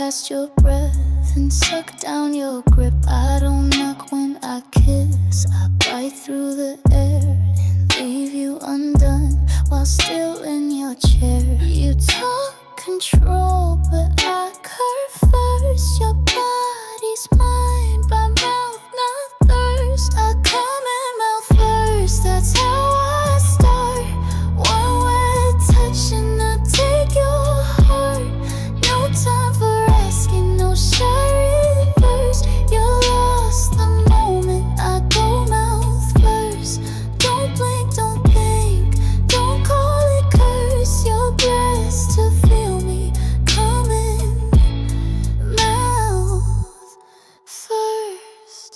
past your breath and suck down your grip. I don't knock when I kiss, I bite through the air and leave you undone while still in your chair. You talk control, but I curve first. Your body's mine by mouth, not thirst. I come in mouth first, that's how I start. One wet touch and I take your heart. No time for asking, no shy reverse. You're lost the moment I go mouth first. Don't blink, don't think, don't call it curse. You're blessed to feel me coming mouth first.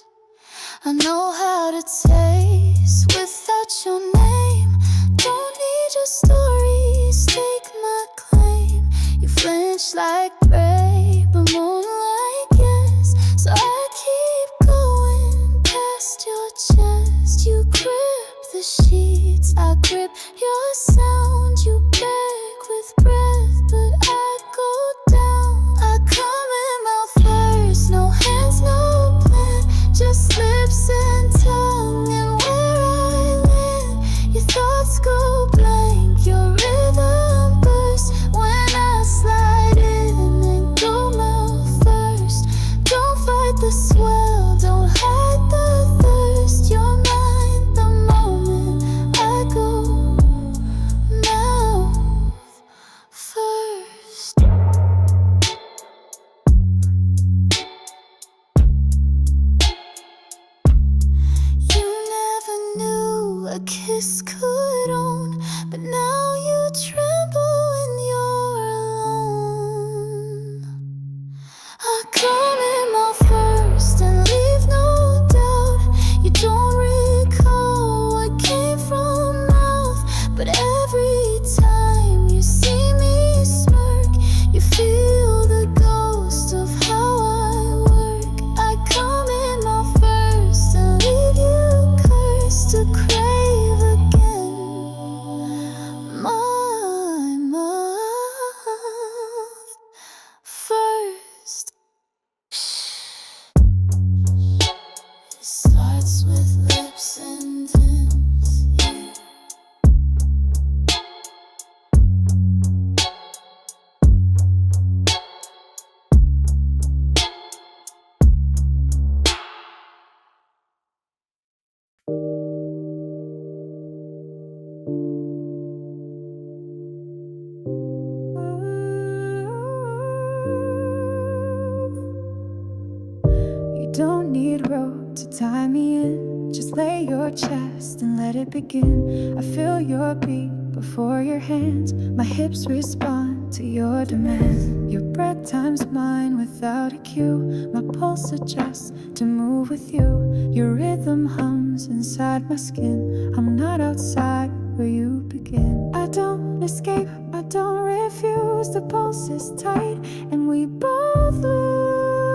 I know how to taste without your name. Don't need your stories, take my claim. You flinch like prey, but moan like yes. So I keep going past your chest. You grip the sheets, I grip your sound. You beg with breath, but I go down. I come in mouth first, no hands, no plan. Just lips and tongue and where I land. Your thoughts go blank, your rhythm bursts when I slide in and go mouth first. Don't fight the swell, don't hide the thirst. You're mine the moment I go mouth first. You never knew a kiss could own, but now you tremble when you're alone. I come in mouth first and leave no doubt. You don't recall what came from mouth, but every time you see me smirk, you feel the ghost of how I work. I come in mouth first and leave you cursed to crave again. My mouth first. It starts with lips and ends, yeah. You don't need rope to tie me in. Just lay your chest and let it begin. I feel your beat before your hands. My hips respond to your demand. Your breath times mine without a cue. My pulse adjusts to move with you. Your rhythm hums inside my skin. I'm not outside where you begin. I don't escape, I don't refuse. The pulse is tight and we both lose.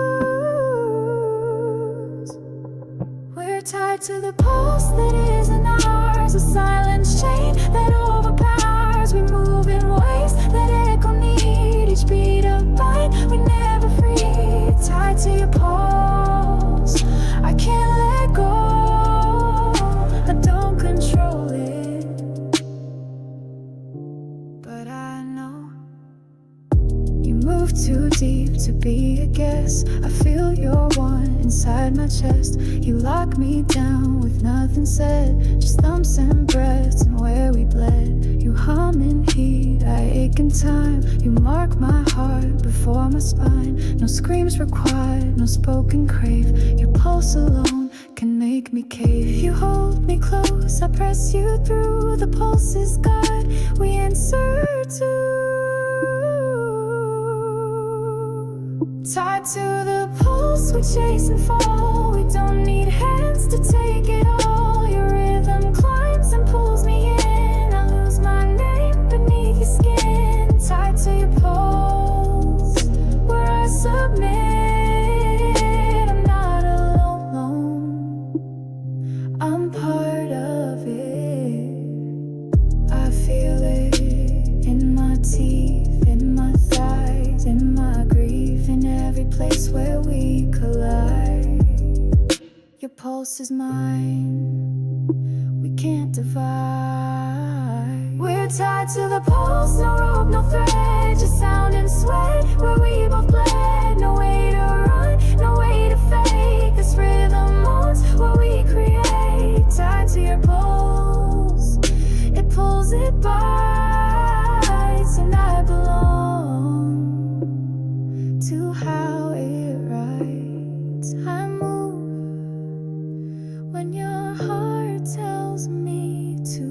We're tied to the pulse that isn't ours, a silent chain that overpowers. We move in ways that echo need each beat of bite. We never free, tied to your pulse. I can't let go, I don't control it, but I know you move too deep to be a guess. I feel your one inside my chest. You lock me down with nothing said, just thumps and breaths and where we bled. You hum in heat, I ache in time. You mark my heart before my spine. No screams required, no spoken crave. Your pulse alone can make me cave. You hold me close, I press you through. The pulse is God, we insert to. Tied to the pulse, we chase and fall. We don't need hands to take it all. Your rhythm climbs and pulls me in. I lose my name beneath your skin. Tied to your pulse, where I submit. I'm not alone, I'm part of it. I feel it in my teeth, in my thighs, in my grief, in pulse is mine, we can't divide. We're tied to the pulse, no rope, no thread, just sound and sweat, where we both bled. No way to run, no way to fake, this rhythm moans what we create. Tied to your pulse, it pulls, it bites, and I belong to how it writes. I move when your heart tells me to.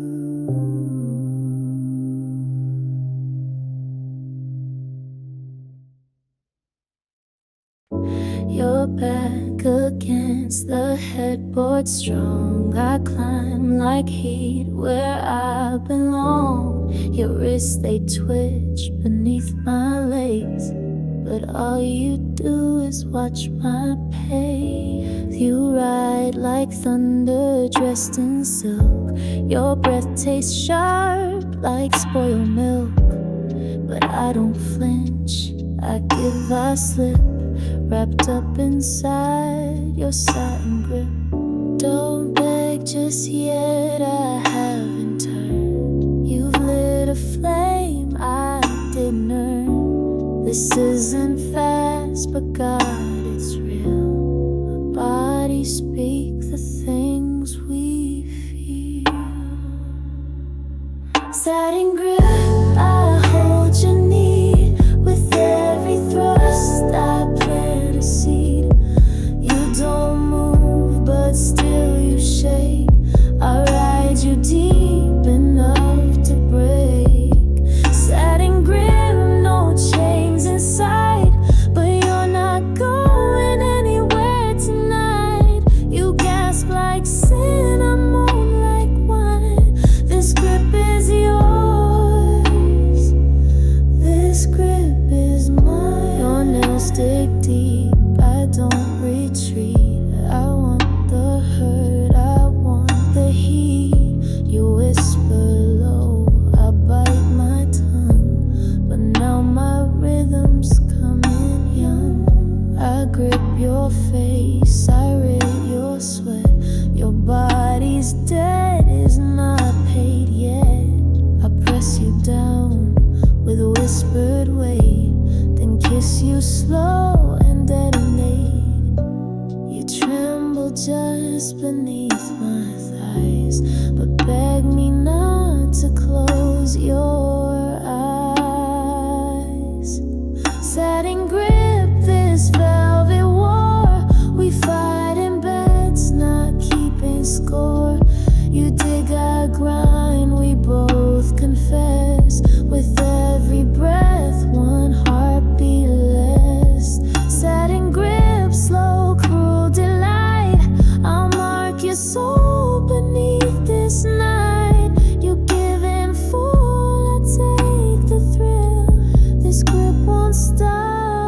Your back against the headboard strong, I climb like heat where I belong. Your wrists, they twitch beneath my legs, but all you do is watch my pace. You ride like thunder dressed in silk. Your breath tastes sharp like spoiled milk, but I don't flinch, I give, I slip, wrapped up inside your satin grip. Don't beg just yet, I haven't turned. You've lit a flame I didn't earn. This isn't fast, but God, it's real. Our bodies speak the things we feel. Satin grip, I hold your knee. With every thrust, I plant a seed. You don't move, but still you shake. I ride you deep enough to break. Satin grip, no chains inside, but you're not going anywhere tonight. You gasp like sin, I moan like wine. This grip is yours, this grip is mine. Your nails dig deep, I don't retreat. I want the hurt, I want the heat. You whisper low, I bite my tongue, but now my rhythm's coming young. I grip your face, I rate your sweat. Your body's dead, is not paid yet. I press you down with a whispered weight, then kiss you slow and detonate. You tremble just beneath my thighs, but beg me not to close your eyes. Satin grip, this velvet war. We fight in beds, not keeping score. You dig, I grind, we both confess. With every breath, one heartbeat less. Satin grip, slow, cruel delight. I'll mark your soul beneath this night. You give in full, I take the thrill. This grip won't stop.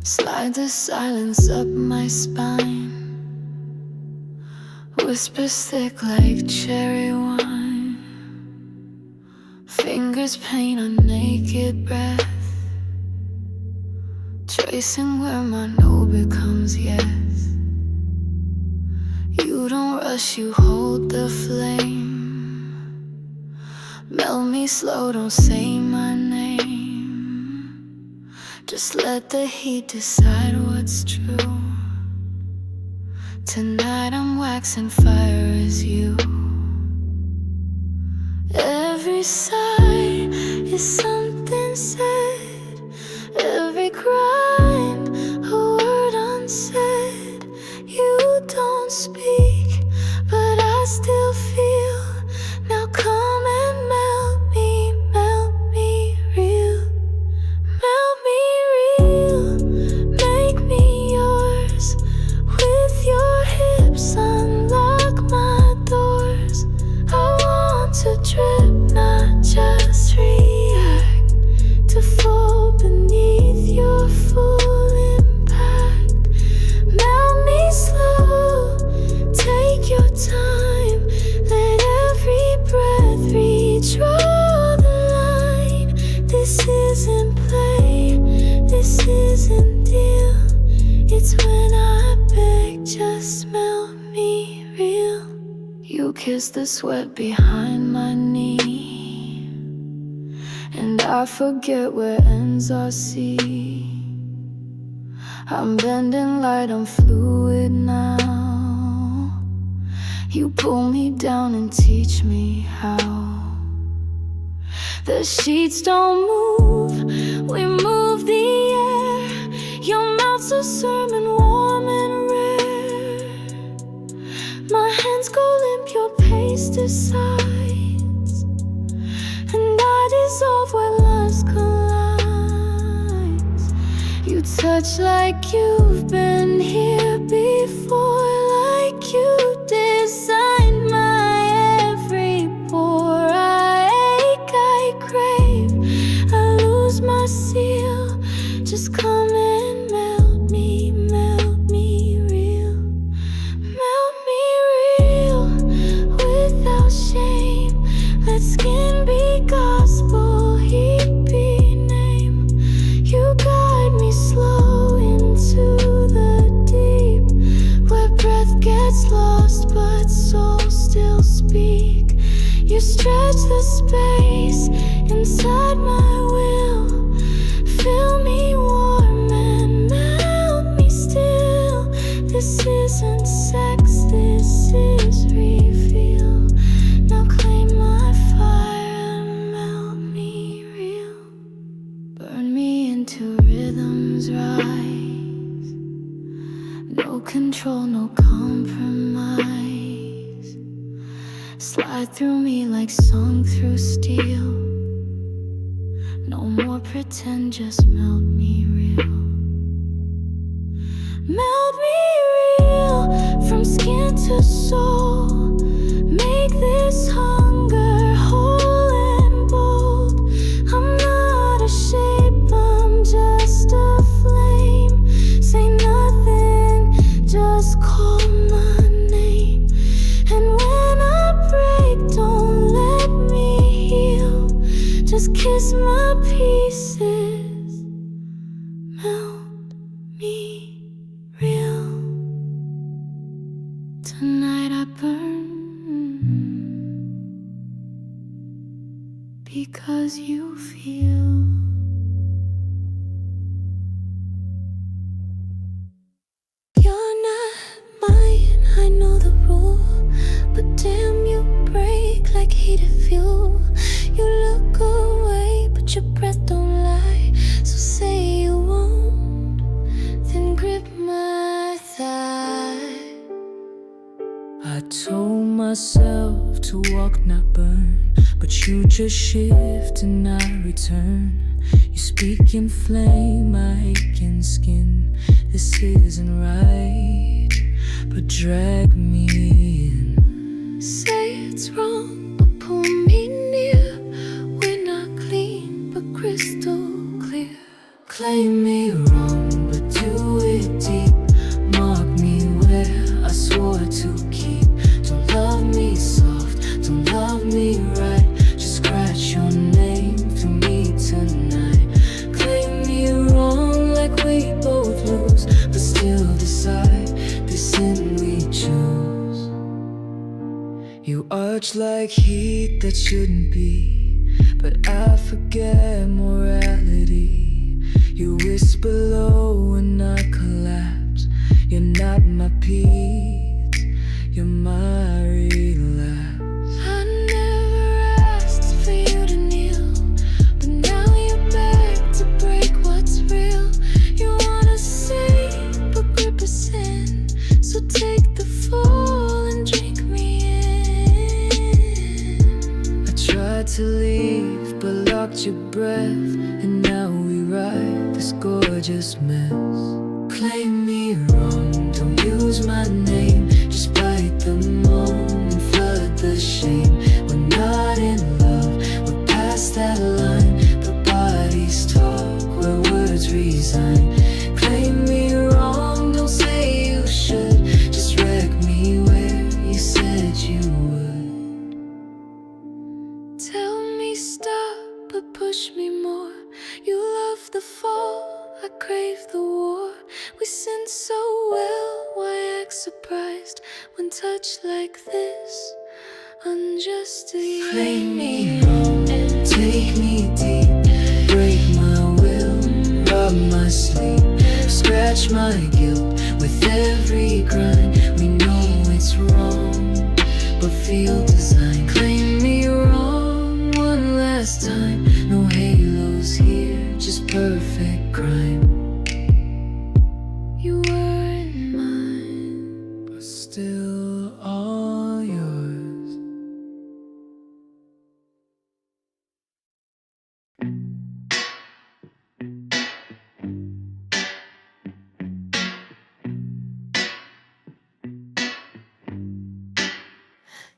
Slide the silence up my spine. Whispers thick like cherry wine. Fingers paint a naked breath, tracing where my no becomes yes. You don't rush, you hold the flame. Melt me slow, don't say my name. Just let the heat decide what's true. Tonight I'm waxing fire as you. Every sigh is something said. Every grind, a word unsaid. You don't speak, but I still feel. Now come and melt me real. Melt me real, make me yours. With your hips unlock my doors. I want to drip, not just react. To fall beneath your full impact. Melt me slow, take your time. Let every breath redraw the line. This isn't play, this isn't deal. It's when I beg, just melt me real. You kiss the sweat behind my knee, and I forget where ends are sea. I'm bending light, I'm fluid now. You pull me down and teach me how. The sheets don't move, we move the air. Your mouth's a sermon, warm and rare. My hands go limp, your pace decides, and I dissolve where lust collides. You touch like you've been here before, like you designed my every pore. I ache, I crave, I lose my seal. Just come and melt me real. Melt me real, without shame. Let skin be gospel, heat be name. You guide me slow into the deep, where breath gets lost but soul still speak. You stretch the space inside my will. Fill me warm and melt me still. This isn't sex, this is reveal. Now claim my fire and melt me real. Burn me into rhythms rise. No control, no compromise. Slide through me like song through steel. No more pretend, just melt me real. Melt me real, from skin to soul. Make this hunger whole and bold. I'm not a shape, I'm just a flame. Say nothing, just call my name. And when I break, don't let me heal. Just kiss my pieces, melt me real. Tonight I burn because you feel. You're not mine, I know the rule, but damn, you break like heated fuel. You look away, but your breath don't lie. So say you won't, then grip my thigh. I told myself to walk, not burn, but you just shift and I return. You speak in flame, my aching skin. This isn't right, but drag me in. Say it's wrong, but pull me near. We're not clean, but crystal clear. Claim me wrong, but touch like heat that shouldn't be, but I forget morality. You whisper low when I collapse. You're not my peace, you're my relapse. I never asked for you to kneel, but now you beg to break what's real. You wanna save, but grip a sin, so take the fall and drink me in. I tried to leave, but locked your breath, and now we ride this gorgeous mess. Claim me wrong, don't use my name, just bite the moan and flood the shame. We're not in love, we're past that line, but bodies talk where words resign. Claim me wrong, don't say you should, just wreck me where you said you would. Tell me stop, but push me more. You love the fall, I crave the war. We sin so well, why act surprised when touched like this? Unjust to you. Flame me wrong, take me deep, break my will, rob my sleep, scratch my guilt with every grind. We know it's wrong, but feel design. Claim me wrong one last time. No halos here, just perfect crime. You weren't mine, but still all yours.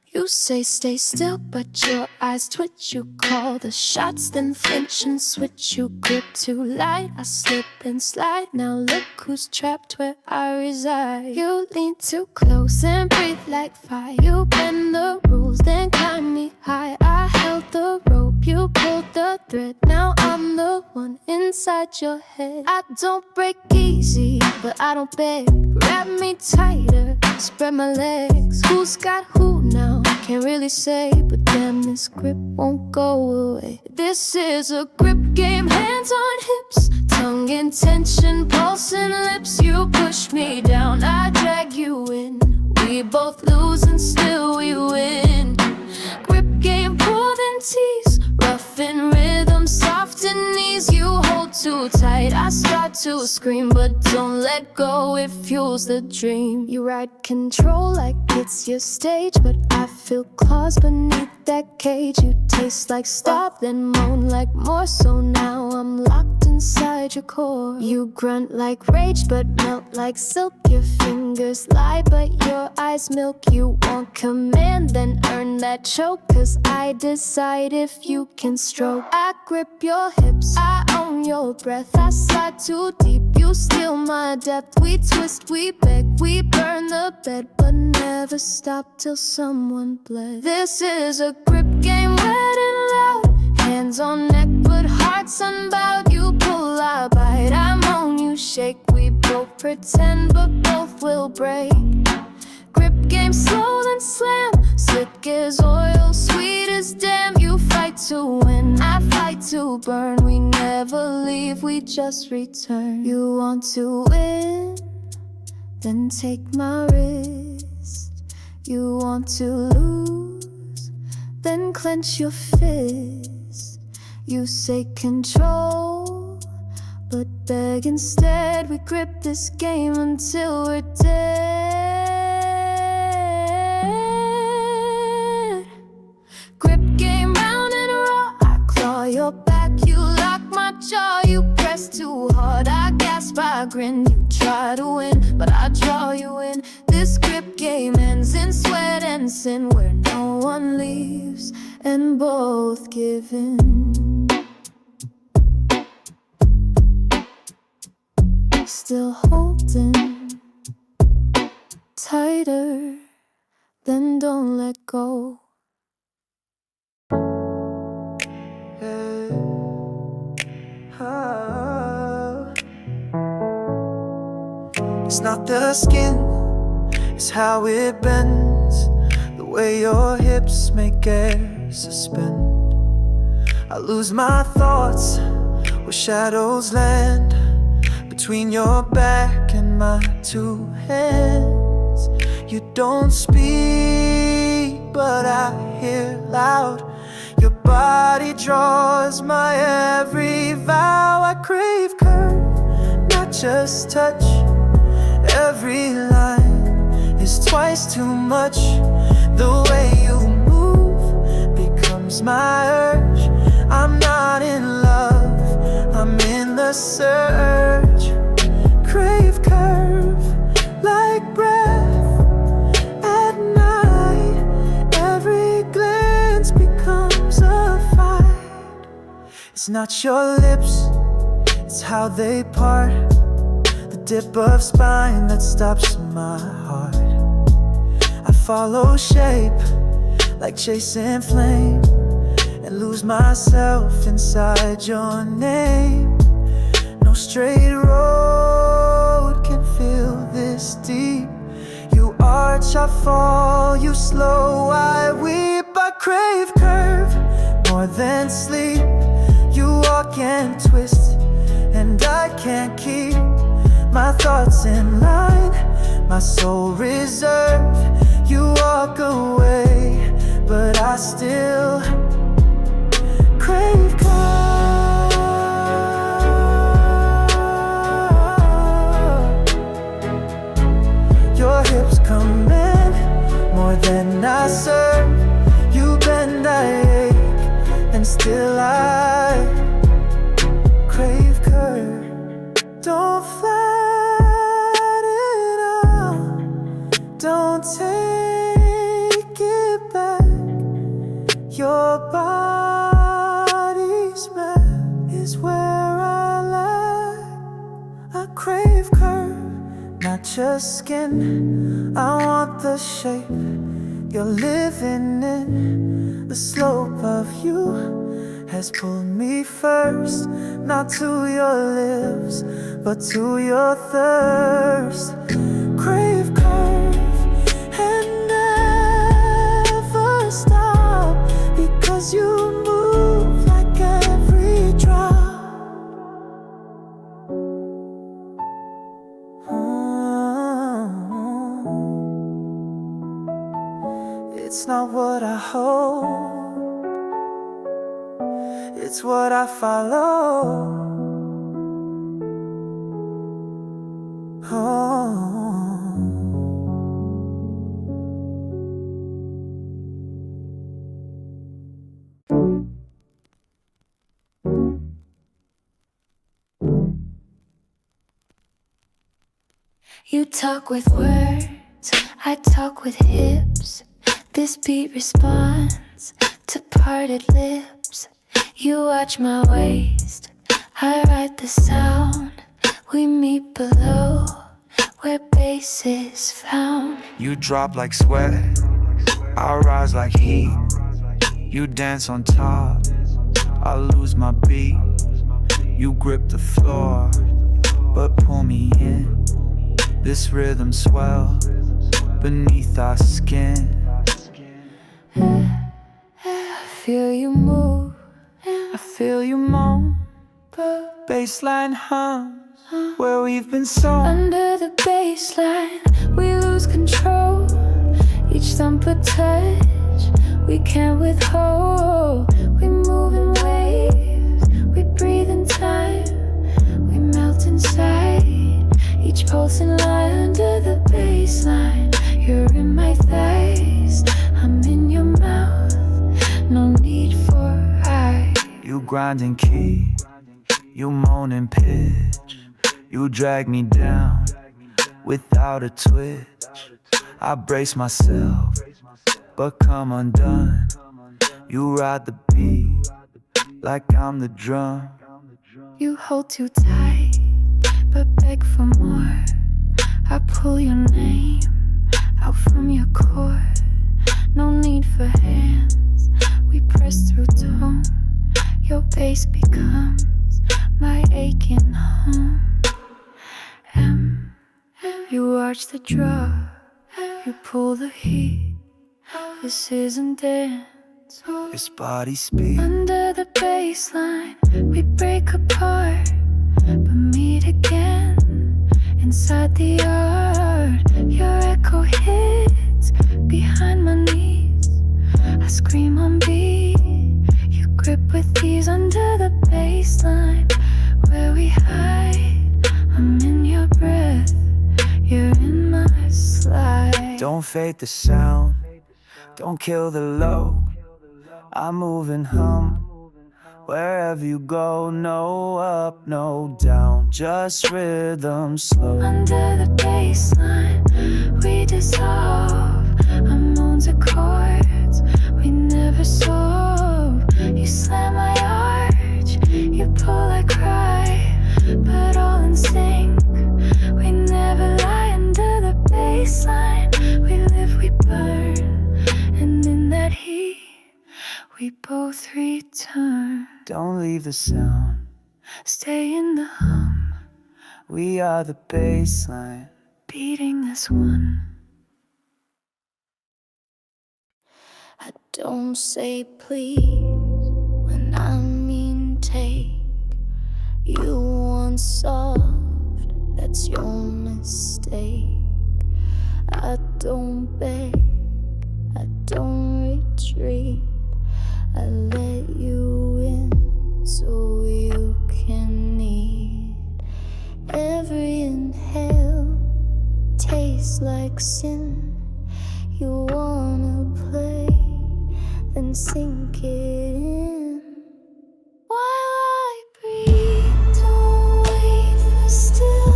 You say stay still, but your eyes twitch. You call the shots, then flinch and switch. You grip too light, I slip and slide. Now look who's trapped where I reside. You lean too close and breathe like fire. You bend the rules, then climb me high. I held the rope, you pulled the thread. Now I'm the one inside your head. I don't break easy, but I don't beg. Wrap me tighter, spread my legs. Who's got who now? Can't really say, but damn, this grip won't go away. This is a grip game, hands on hips, tongue in tension, pulse and lips. You push me down, I drag you in. We both lose and still we win. Grip game, pull then tease, rough in rhythm, soft in knees. You hold too tight, I start to scream, but don't let go, it fuels the dream. You ride control like it's your stage, but I feel claws beneath that cage. You taste like stop, then moan like more. So now I'm locked inside your core. You grunt like rage, but melt like silk. Your fingers lie, but your eyes milk. You want command, then earn that choke, 'cause I decide if you can stroke. I grip your hips, I own your breath. I slide too deep, you steal my depth. We twist, we beg, we burn the bed, but never stop till someone bled. This is a grip game, wet and loud, hands on neck, but hearts unbowed. You pull, I bite, I moan, you shake. We both pretend, but both will break. Grip game, slow then slam, slick as oil, sweet as damn. You fight to win, I fight to burn. We never leave, we just return. You want to win, then take my wrist. You want to lose, then clench your fist. You say control, but beg instead. We grip this game until we're dead. Grip game, round and raw, I claw your back. You lock my jaw, you press too hard. I gasp, I grin. You try to win, but I draw you in. This grip game ends in sweat and sin, where no one leaves and both give in. Still holding tighter, then don't let go. Hey. Oh. It's not the skin, it's how it bends. The way your hips make air suspend. I lose my thoughts where shadows land between your back and my two hands. You don't speak, but I hear loud. Your body draws my every vow. I crave curve, not just touch. Every line is twice too much. The way you move becomes my urge. I'm not in love, I'm in the search. Crave curve like breath at night. Every glance becomes a fight. It's not your lips, it's how they part. The dip of spine that stops my heart. I follow shape like chasing flame and lose myself inside your name. No straight road can feel this deep. You arch, I fall, you slow, I weep. I crave curve more than sleep. You walk and twist, and I can't keep my thoughts in line, my soul reserved. You walk away, but I still crave curve. Your hips command more than I serve. You bend, I ache, and still I crave curve. Don't flat it out, don't take it back. Your body's map is where I lie. I crave curve, not just skin. I want the shape you're living in. The slope of you has pulled me first, not to your lips, but to your thirst. Crave curve and never stop, because you move like every drop. It's not what I hope, it's what I follow. You talk with words, I talk with hips. This beat responds to parted lips. You watch my waist, I write the sound. We meet below, where bass is found. You drop like sweat, I rise like heat. You dance on top, I lose my beat. You grip the floor, but pull me in. This rhythm swells beneath our skin. I feel you move, I feel you moan. Bassline hums where we've been sown. under the baseline, we lose control. Each thump a touch, we can't withhold. We move in waves, we breathe in time. We melt inside, each pulsing line under the baseline. You're in my thighs, I'm in your mouth. No need for I. You grind and key, you moan and pitch. You drag me down without a twitch. I brace myself, but come undone. You ride the beat like I'm the drum. You hold too tight, but beg for more. I pull your name out from your core. No need for hands, we press through tone. Your bass becomes my aching home. You arch the draw, you pull the heat. This isn't dance. This body speak. Under the baseline, we break apart, but meet again inside the yard. Your echo hits behind my knees. I scream on beat. You grip with ease under the baseline, where we hide. I'm in your breath, you're in my slide. Don't fade the sound, don't kill the low. I move and hum wherever you go. No up, no down, just rhythm slow. Under the baseline, we dissolve. Our moans are chords we never solve. You slam my arch, you pull, I cry, but all in sync. We never lie. Under the baseline, we live, we burn, and in that heat we both return. Don't leave the sound, Stay in the hum, we are the baseline. beating this one. I don't say please when I mean take. You want soft, that's your mistake. I don't beg, I don't retreat. I let you in so you can need. Every inhale tastes like sin. You wanna play, then sink it in. While I breathe, don't wait for still.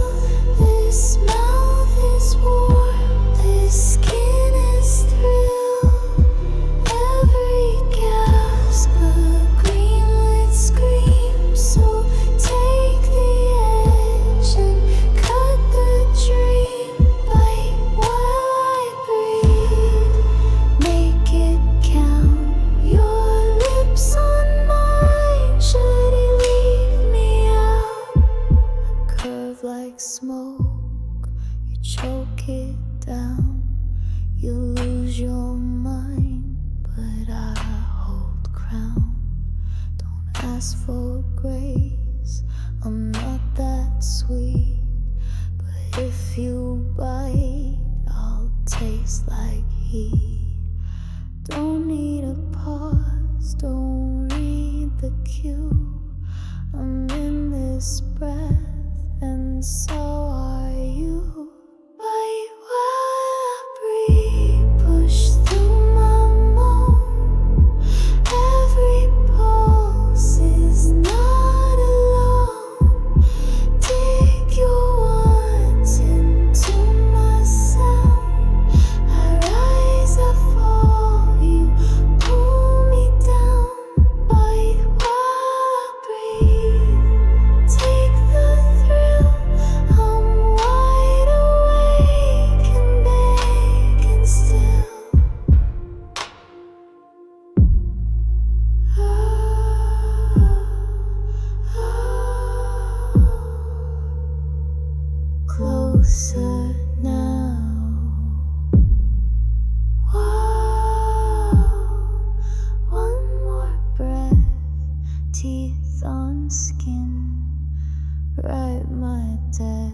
This mouth is warm, this skin is thrilled. Every gasp a green light screams. So take the edge and cut the dream. Bite while I breathe, make it count. Your lips on mine, should he leave me out? I curve like smoke, you choke it down. You lose your mind, but I hold crown. Don't ask for grace, I'm not that sweet. But if you bite, I'll taste like heat. Don't need a pause, don't read the cue. I'm in this breath, and so are you. Bite while I breathe, push through my moan. Every pulse is not alone. Dig your words into my sound. I rise, I fall, you pull me down. Bite while I breathe, take the thrill. I'm wide awake and begging still. Closer now. Wow, one more breath, teeth on skin, write my death.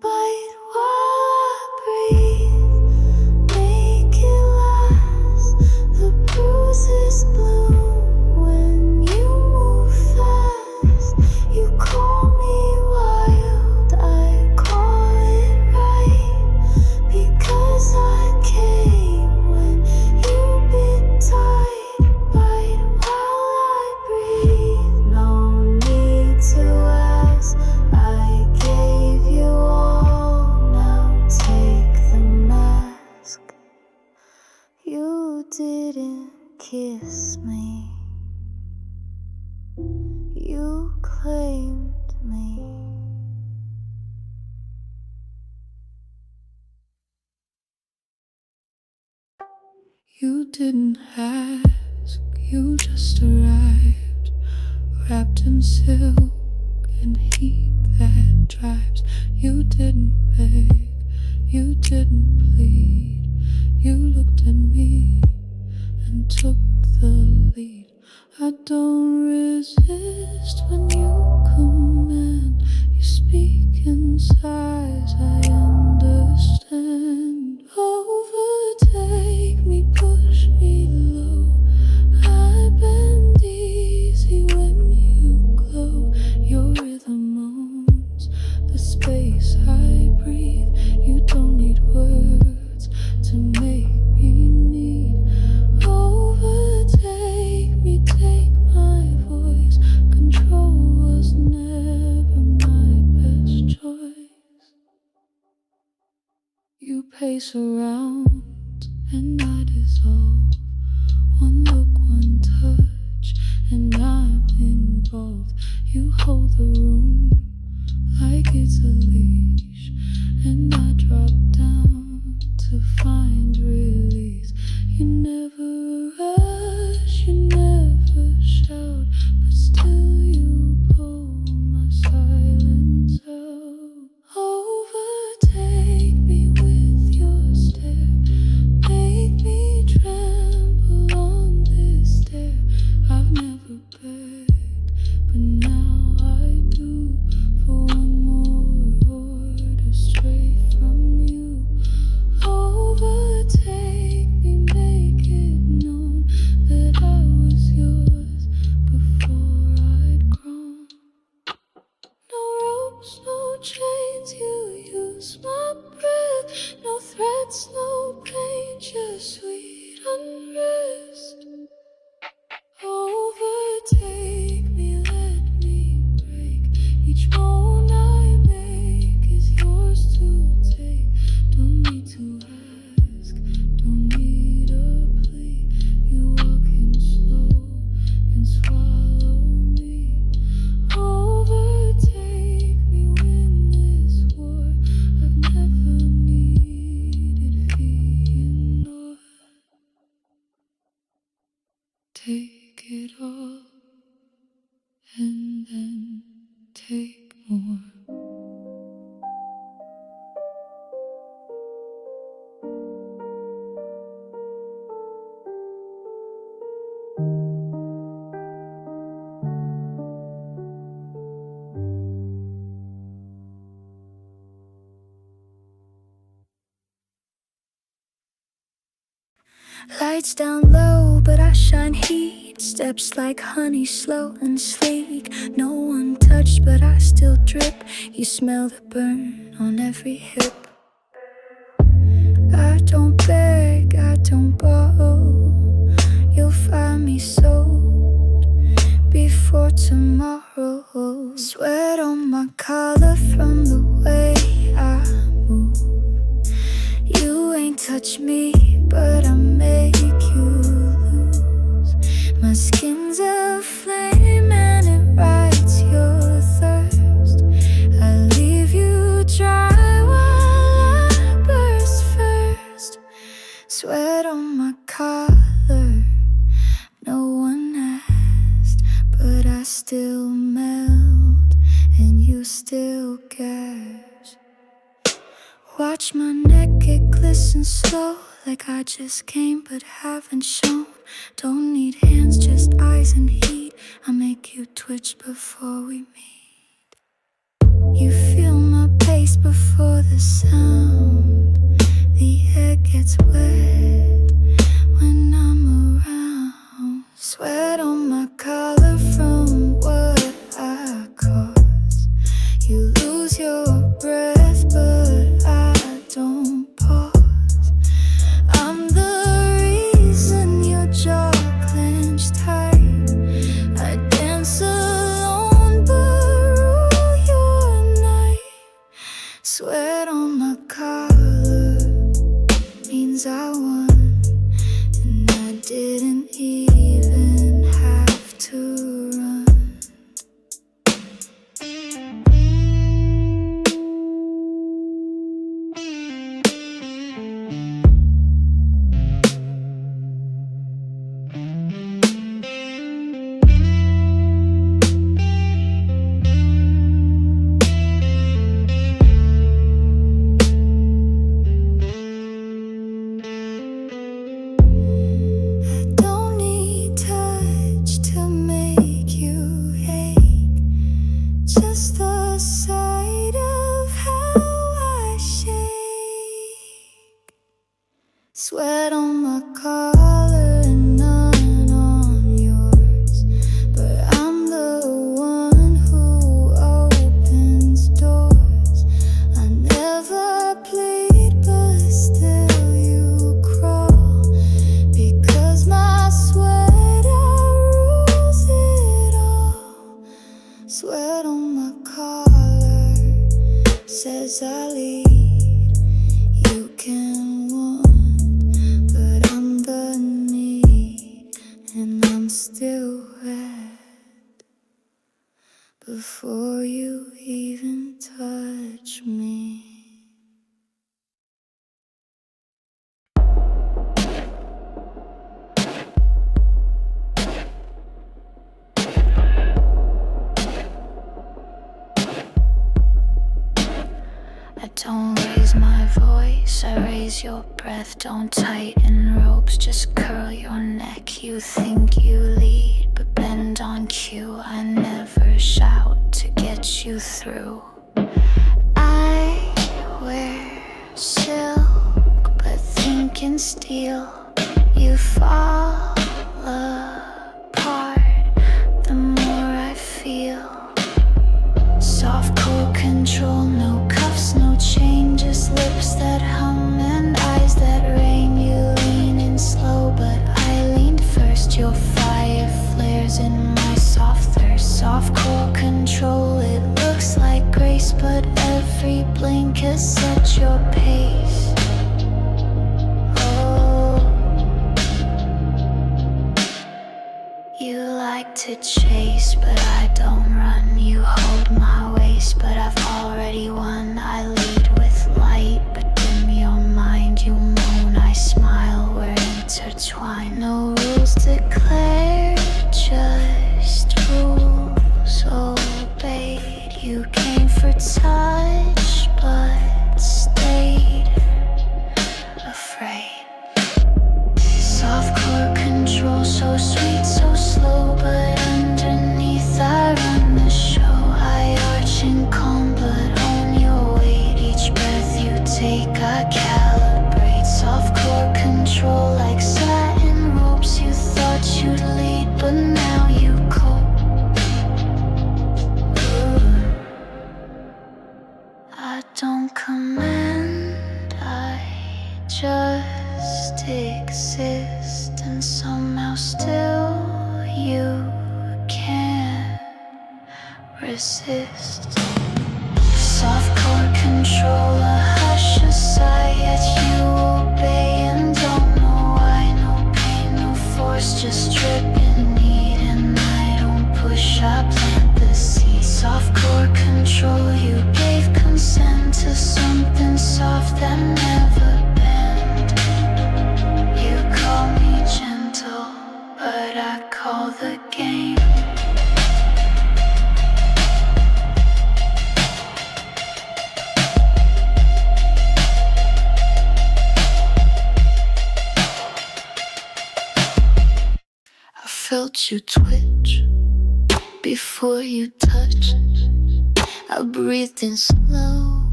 Bite while I breathe, make it last. The bruises bloom when you move fast. You call me wild, I call it right, because I came when you bit tight. Bite while I breathe, no need to ask. I gave you all, now take the mask. You didn't kiss me, you claimed me. You didn't ask, you just arrived, wrapped in silk and heat that drives. You didn't beg, you didn't plead. You looked at me breathe. You don't need words to make me need. Overtake me, take my voice. Control was never my best choice. You pace around and I dissolve. One look, one touch, and I'm involved. You hold the room like it's a leash, and I drop down to find release. You never rush, you never shout, but still you pull my silence out. Overtake me with your stare, make me tremble on this stair. I've never begged, but now I do, for one more order straight from you. Overtake me, make it known that I was yours before I'd grown. No ropes, no chains, you use my breath. No threats, no pain, just sweet unrest. Overtake me, let me break. Each moan I make is yours to take. Don't need to ask, don't need a plea. You walk in slow and swallow me. Overtake me, win this war. I've never needed fee nor. Take it all and then take more. Lights down low, but I shine heat. Steps like honey, slow and sleek. No one touched, but I still drip. You smell the burn on every hip. I don't beg, I don't borrow. You'll find me sold before tomorrow. Sweat on my collar from the way I move. You ain't touch me, but I make you lose. My skin's a flame and it rights your thirst. I leave you dry while I burst first. Sweat on my collar, no one asked, but I still melt and you still gas. Watch my neck, it glistens slow, like I just came but haven't shown. Don't need hands, just eyes and heat. I make you twitch before we meet. You feel my pace before the sound. The air gets wet when I'm around. Sweat on my collar from what I cause. You lose your breath, but I don't pause. I'm the reason your jaw clenched tight. I dance alone, but rule your night. Sweat on my collar means I won, and I didn't even have to run. Sweat on my collar and none on yours, but I'm the one who opens doors. I never says I lead, you can want, but I'm the need, and I'm still red before you even touch me. I don't raise my voice, I raise your breath. Don't tighten ropes, just curl your neck. You think you lead, but bend on cue. I never shout to get you through. I wear silk, but think in steel. You fall apart the more I feel. Softcore control, no cuffs, no chain, just lips that hum and eyes that rain. You lean in slow, but I leaned first. Your fire flares in my soft thirst. Softcore control, it looks like grace, but every blink has set your pace. Oh, you like to chase, but I don't run. You hold my waist, but I've already won. I lead with light, but dim your mind. You moan, I smile, we're intertwined. No rules declared, just rules obeyed. You came for touch, but stayed afraid. Softcore control, so sweet, so slow, but underneath I run the show. I arch in calm, but own your weight. Each breath you take, I calibrate. Softcore control, like satin ropes. You thought you'd lead, but now you cope. I don't command, I just exist, and somehow still you can't resist. Softcore control, a hush, a sigh, yet you obey and don't know why. No pain, no force, just drip in need, and I don't push, I plant the seed. Softcore control, you gave consent to something soft that never bent. You call me gentle, but I call the game. I felt you twitch before you touched. I breathed in slow,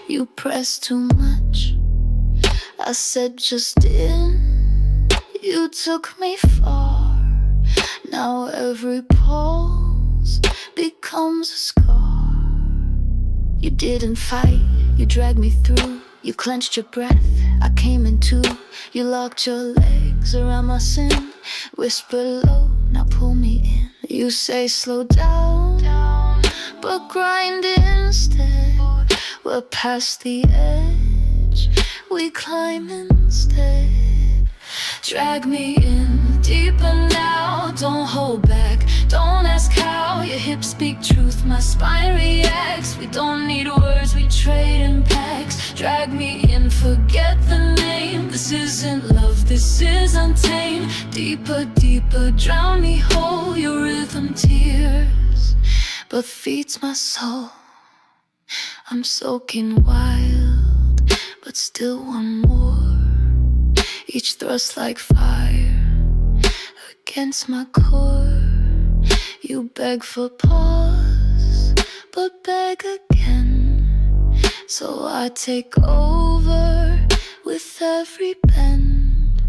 you pressed too much. I said just in, you took me far. Now every pulse becomes a scar. You didn't fight, you dragged me through. You clenched your breath, I came in too. You locked your legs around my sin. Whisper low, now pull me in. You say slow down, but grind instead. We're past the edge, we climb instead. Drag me in, deeper now, don't hold back. Don't ask how, your hips speak truth, my spine reacts. We don't need words, we trade in packs. Drag me in, forget the name. This isn't love, this is untamed. Deeper, deeper, drown me whole. Your rhythm tears, but feeds my soul. I'm soaking wild, but still one more. Each thrust like fire against my core. You beg for pause, but beg again. So I take over with every bend.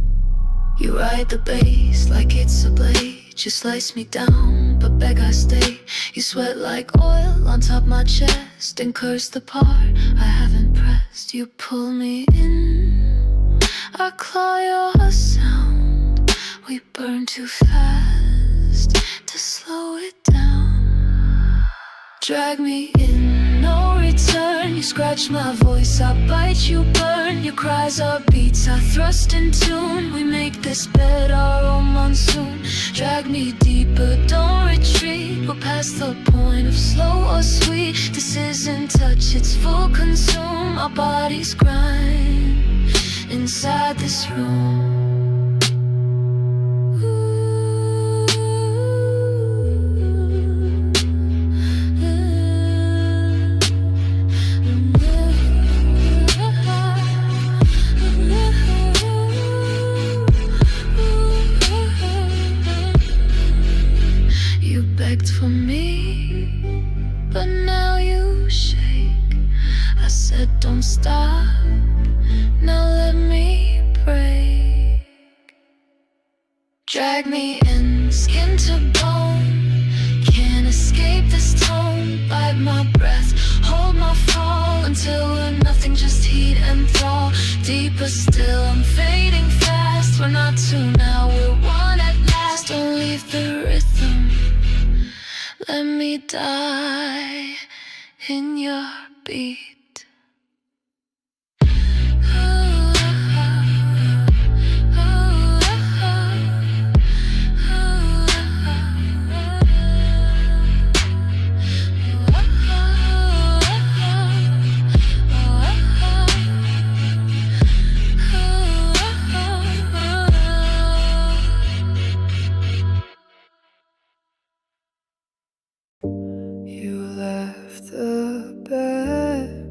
You ride the bass like it's a blade. You slice me down, but beg I stay. You sweat like oil on top my chest and curse the part I haven't pressed. You pull me in, I claw your sound. We burn too fast to slow it down. Drag me in, no return. You scratch my voice, I bite, you burn. Your cries are beats, I thrust in tune. We make this bed our own monsoon. Drag me deeper, don't retreat. We're past the point of slow or sweet. This isn't touch, it's full consume. Our bodies grind inside this room. For me, but now you shake. I said don't stop, now let me break. Drag me in, skin to bone. Can't escape this tone. Bite my breath, hold my fall until we're nothing, just heat and thaw. Deeper still, I'm fading fast. We're not two now, we're one at last. Don't leave the rhythm, let me die in your beat.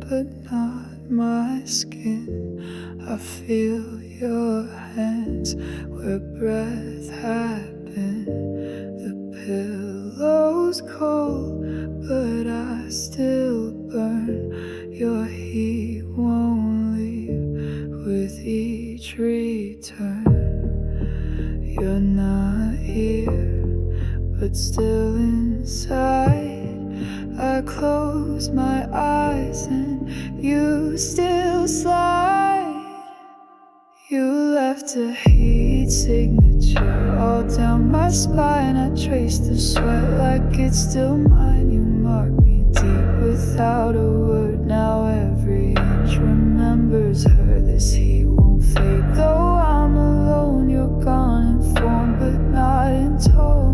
But not my skin. I feel your hands where breath had been. The pillow's cold, but I still burn. Your heat won't leave with each return. You're not here, but still inside. I close my eyes and you still slide. You left a heat signature all down my spine. I trace the sweat like it's still mine. You mark me deep without a word. Now every inch remembers her. This heat won't fade, though I'm alone. You're gone in form, but not in tone.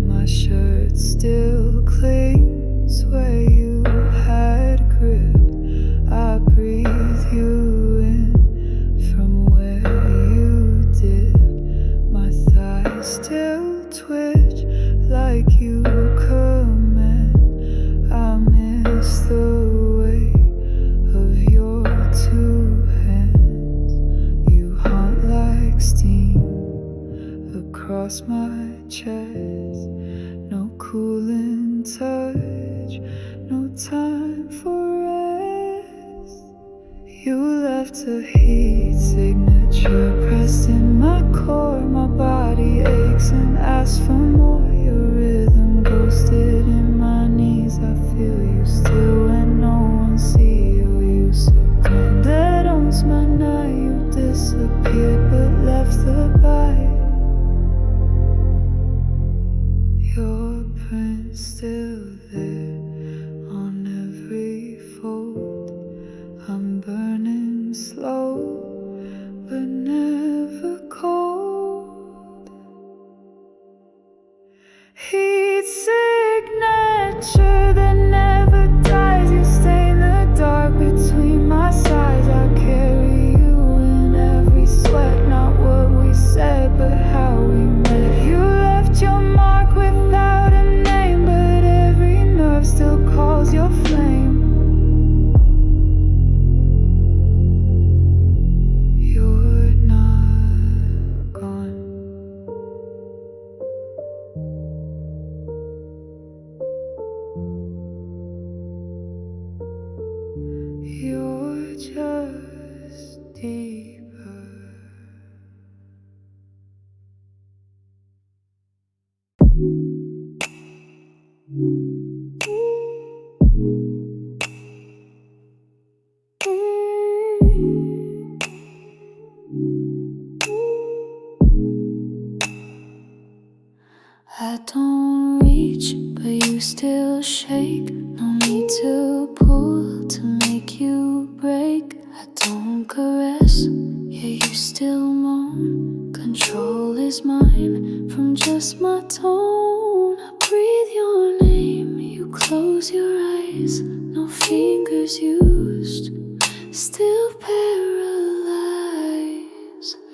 My shirt still clings where you had gripped. I breathe you in from where you dipped. My thighs still twitch like you command. I miss the weight of your two hands. You haunt like steam across my chest. No cooling touch, no time for rest. You left a heat signature pressed in my core. My body aches and asks for more. Your rhythm ghosted in my knees. I feel you still when no one sees you. You so that owns my night. You disappeared but left the bite. Your print's still there on every fold. I'm burning slow, but never cold. Heat signature that never dies. You stay in the dark between my sides. I carry you in every sweat. Not what we said, but how we met. You left your mark without a name, but every nerve still calls your flame. You're not gone. You're just deeper. I don't reach, but you still shake me to pull, to make you break. I don't caress, yeah, you still moan. Control is mine from just my tone. I breathe your name, you close your eyes. No fingers used, still paralyzed.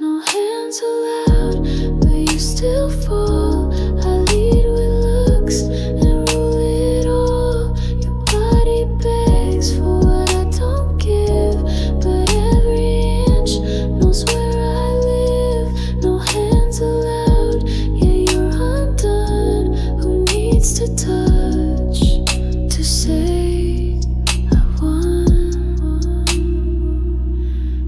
No hands allowed, but you still fall. I lead with looks and rule it all. Your body begs for what I don't give, but every inch knows where I live. No hands allowed, yeah, you're undone. Who needs to touch to say I won?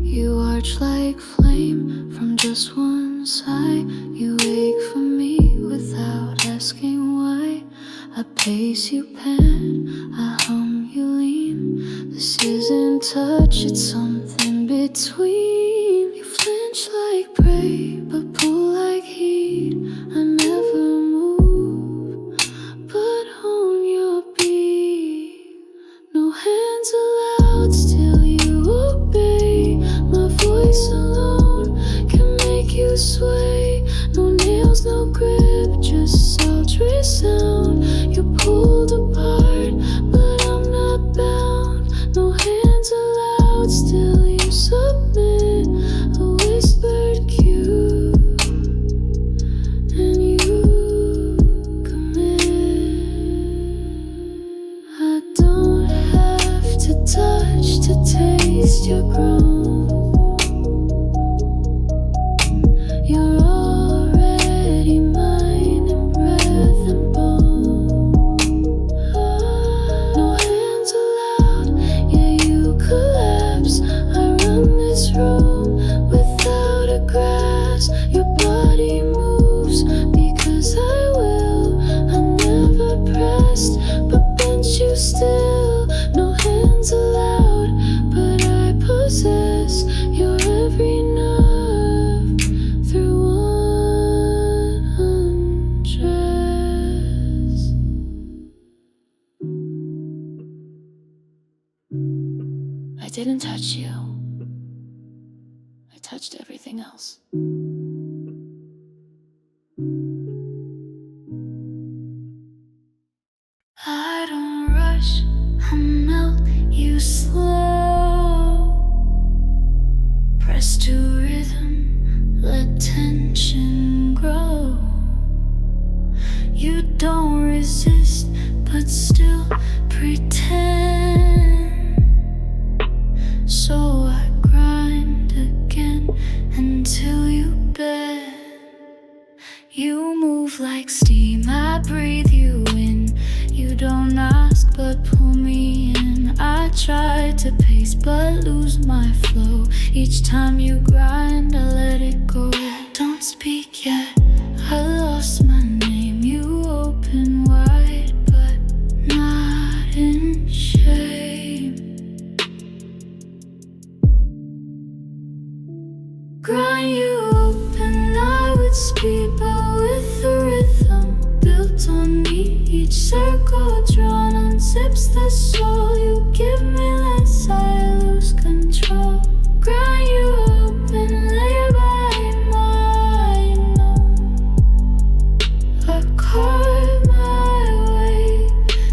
You arch like flame from just one sigh. You wake for me without asking why. I pace, you pant, I hum, you lean. This isn't touch, it's something between. You flinch like prey, but pull like heat. I never move, but on your beat. No hands allowed, still you obey. My voice alone can make you sway. No nails, no grip, just sultry sound. You're pulled apart, but I'm not bound. No hands allowed, still you submit. A whispered cue, and you commit. I don't have to touch to taste your groan. You're already mine in breath and bone. No hands allowed, yeah, you collapse. I run this room without a grasp. Your body moves because I will. I'm never pressed, but bent you still. No hands allowed, but I possess your every nerve through one undress. I didn't touch you. I touched everything else. I don't rush, I melt you slow. Press to rhythm, let tension grow. You don't resist, but still pretend. So I grind again until you bend. You move like steam, I breathe you in. You don't ask but pull me in. I try to pace but lose my flow. Each time you grind I let it go. Don't speak yet, I lost my name. You open wide but not in shame. Grind you open, I would speed but with a rhythm built on me. Each circle drawn unzips the soul. You give me less, I lose control. Grind you open, lay by my nose. I carve my way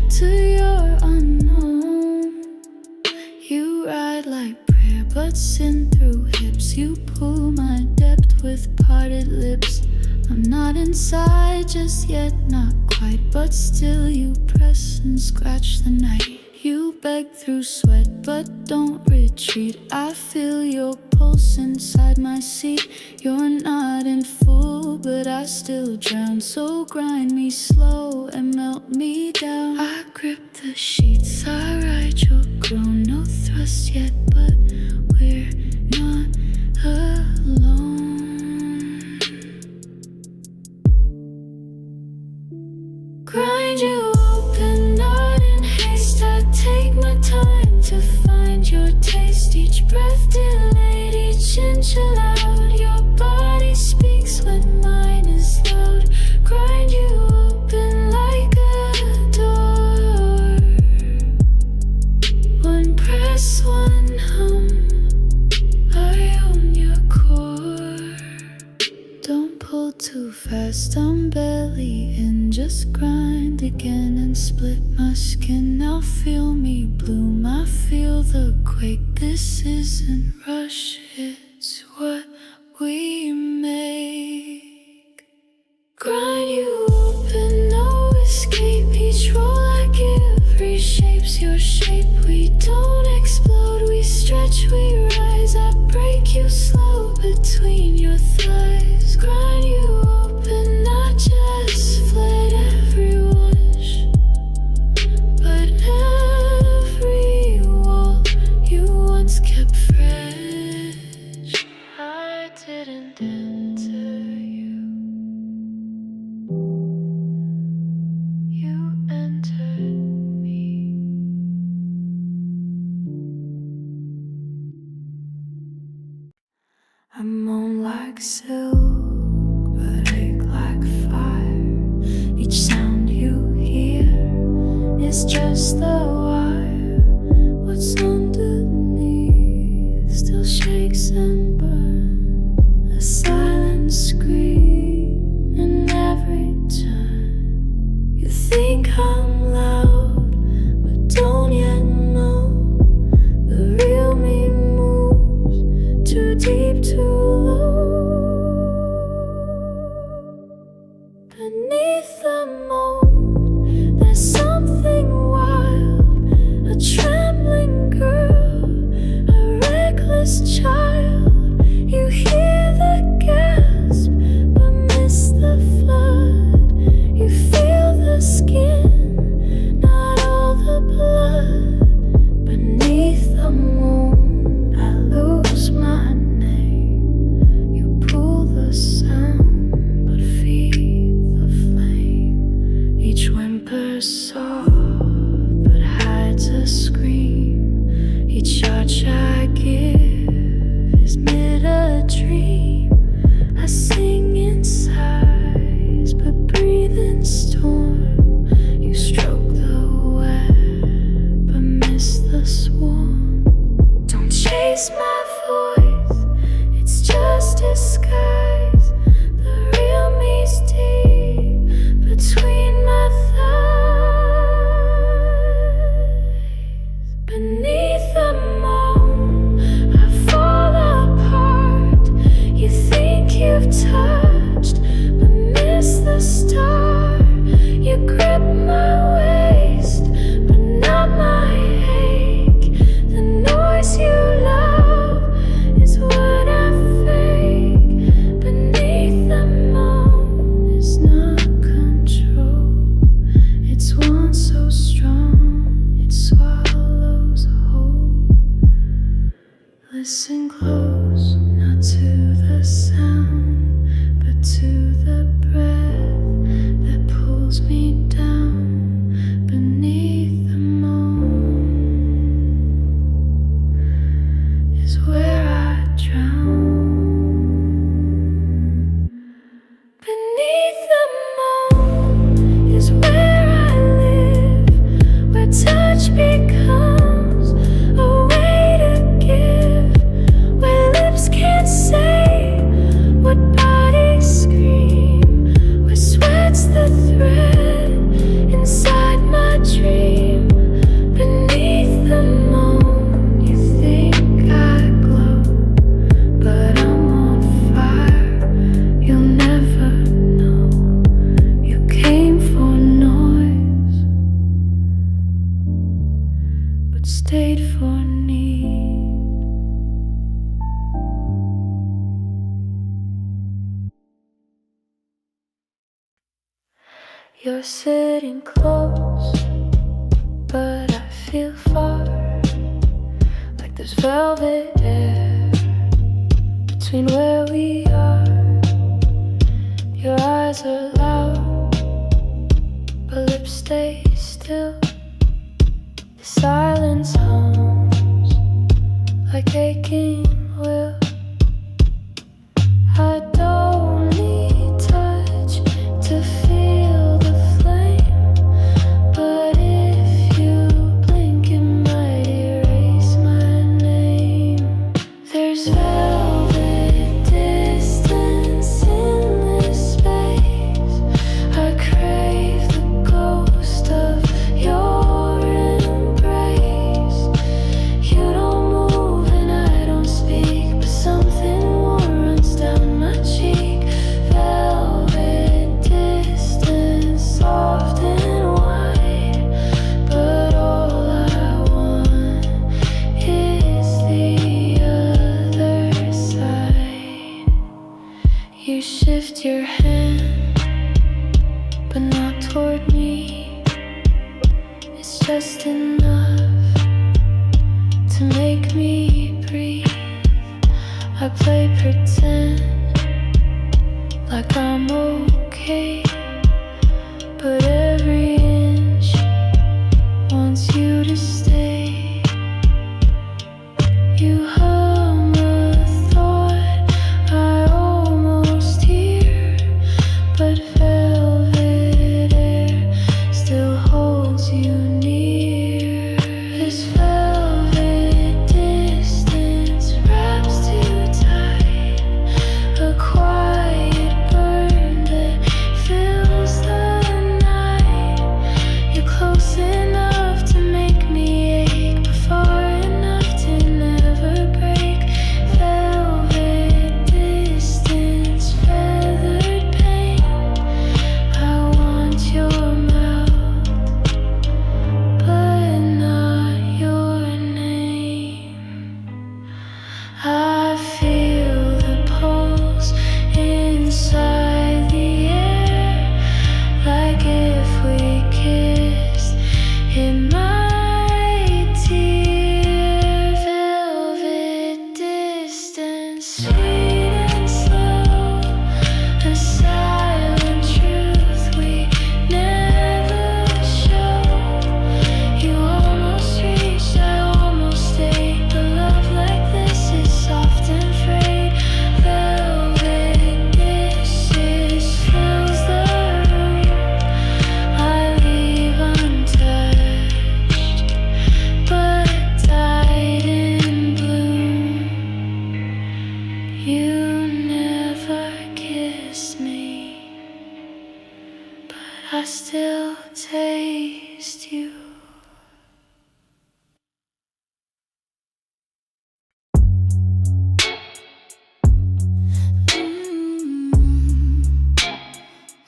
to your unknown. You ride like prayer, but sin through hips. You pull my depth with parted lips. I'm not inside just yet, not quite, but still you press and scratch the night. You beg through sweat, but don't retreat. I feel your pulse inside my seat. You're not in full, but I still drown. So grind me slow and melt me down. I grip the sheets, I ride your groan. No thrust yet, but we're not alone. Grind you open, not in haste. I take my time to find your taste. Each breath delayed, each inch allowed. Your body speaks when mine is loud. Grind you open like a door. again and split my skin. Now feel me bloom, I feel the quake. This isn't rush, it's what we make. Grind you open, no escape. Each roll I give reshapes your shape. We don't explode, we stretch, we rise. I break you slow between your thighs. Grind you open, not just flat every wash, but every wall you once kept fresh. I didn't enter you, you entered me. I moan like silk, but ache like fire. Each sound you hear is just the wire. What's underneath still shakes and burns. A silent scream in every turn. You think I'm loud, but don't yet know the real me moves too deep, too low. Beneath the moan, there's something wild. A trembling girl, a reckless child. You hear the gasp, but miss the flood. You feel the skin, not all the blood. Beneath the moon, I lose my name. You pull the sound, but feed the flame. Each whimper soft, but hides a scream. Each arch I give is mid a dream. I sing in sighs, but breathe in storm. You stroke the web, but miss the swarm. Don't chase my voice, it's just disguise. The real me's deep between my thighs. Beneath the moan, I fall apart. You think you've touched, but miss the star. You grip my waist, but not my ache. The noise you love is what I fake. Beneath the moan is not control. It's one so strong, it swallows whole. Listen close, not to the sound, but to the breath that pulls me down. Beneath the moan is where I drown. Beneath the moan is where I live, where touch becomes a way to give, where lips can't say what bodies scream, where sweat's the thread inside my dream. Beneath the moon, you think I glow, but I'm on fire. You'll never know. You came for noise, but stayed for need. You're sitting close, but I feel far. Like there's velvet air between where we are. Your eyes are loud, but lips stay still. The silence hums like aching will. I don't need touch to feel the flame, but if you blink it might erase my name. There's velvet distance in this space. I crave the ghost It's just enough to make me breathe. I play pretend like I'm okay, but every inch wants you to stay. You hum a thought I almost hear, but velvet air still holds you near. This velvet distance wraps too tight, a quiet burn that fills the night. You're close enough to make me ache, but far enough to never break. Velvet distance, feathered pain. I want your mouth, but not your name. I feel the pulse inside the air, like if we kissed, it might tear. Velvet distance, sweet and slow, a silent truth we never show. You almost reached, I almost stayed, but love like this is soft and frayed. Velvet dishes fills the room, I leave untouched, but died in bloom. You never kissed me, but I still taste you.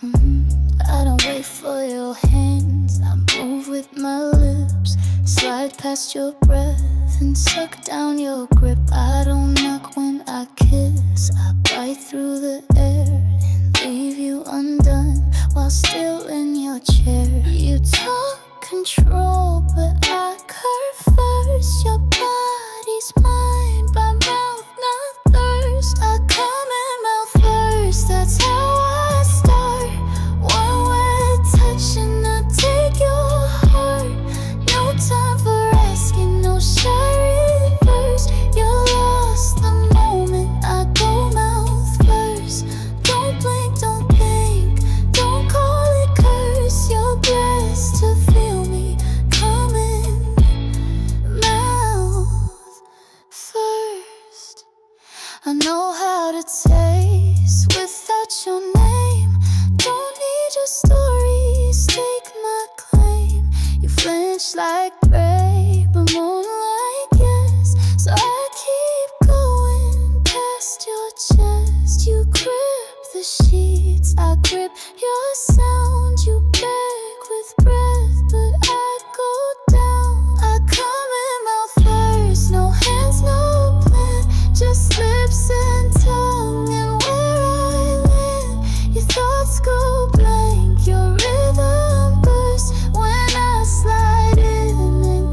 I don't wait for your hands, I move with my lips, slide past your breath and suck down your grip. I don't knock when I kiss, I bite through the air and leave you undone while still in your chair. You talk control, but I curve first. Your body's mine by mouth, not thirst. I come in mouth first, that's how I start. One wet touch and I take your heart. No time for asking, no shy reverse. You're lost the moment I go mouth first. Don't blink, don't think, don't call it curse. You're blessed to feel me coming mouth first. I know how to taste without your name. Don't need your stories, take my claim. You flinch like gray, but moonlight, yes. So I keep going past your chest. You grip the sheets, I grip your sound. You beg with breath, but I go down. I come in mouth first, no hands, no plan, just lips and tongue. And where I land, your thoughts go blank, your rhythm bursts when I slide in and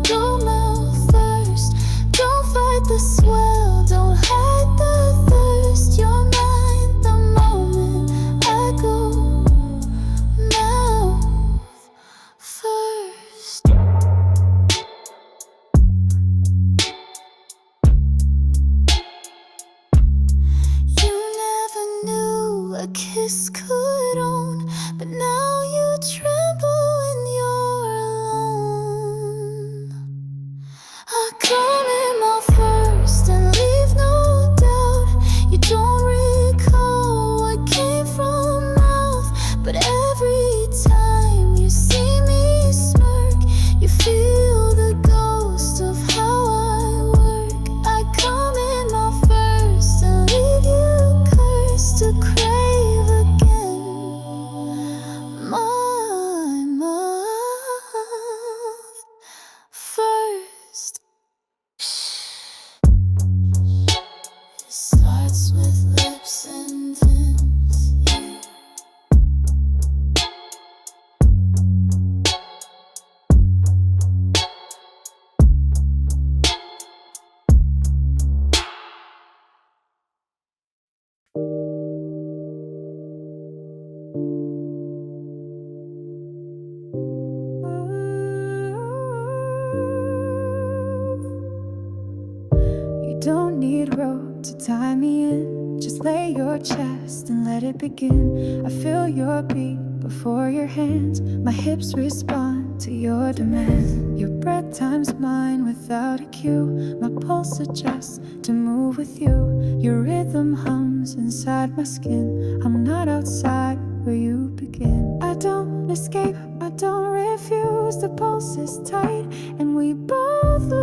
to tie me in. Just lay your chest and let it begin. I feel your beat before your hands. My hips respond to your demand. Your breath times mine without a cue. My pulse adjusts to move with you. Your rhythm hums inside my skin. I'm not outside where you begin. I don't escape, I don't refuse. The pulse is tight and we both lose.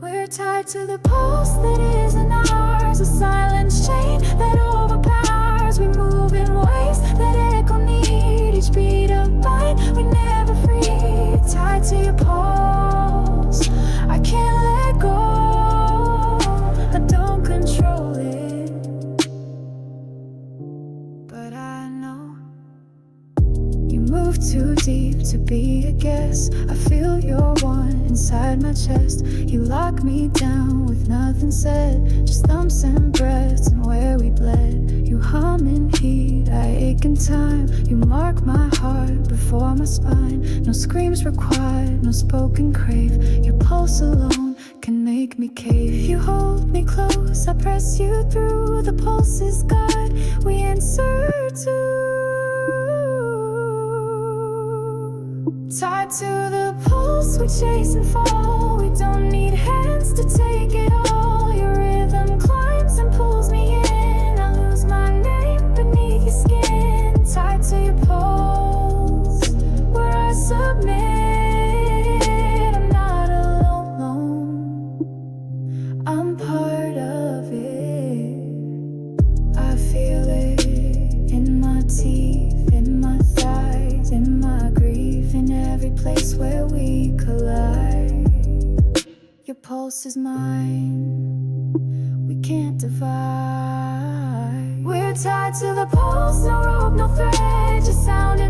We're tied to the pulse that isn't ours. A silent chain that overpowers. We move in ways that echo need. Each beat a bite, we never free. Tied to your pulse, I can't let go. I don't control it, but I know you move too deep to be a guess. I feel your one inside my chest. You lock me down with nothing said, just thumps and breaths and where we bled. You hum in heat, I ache in time. You mark my heart before my spine. No screams required, no spoken crave. Your pulse alone can make me cave. You hold me close, I press you through. The pulse is God, we answer to. Tied to the pulse, we chase and fall. We don't need hands to take it all. Your rhythm climbs and pulls me in. I lose my name beneath your skin. Tied to your pulse, where I submit. I'm not alone, I'm part of it. I feel it in my teeth, in my thighs, in my grief, in every place where we collide. Your pulse is mine, we can't divide. We're tied to the pulse, no rope, no thread, just sound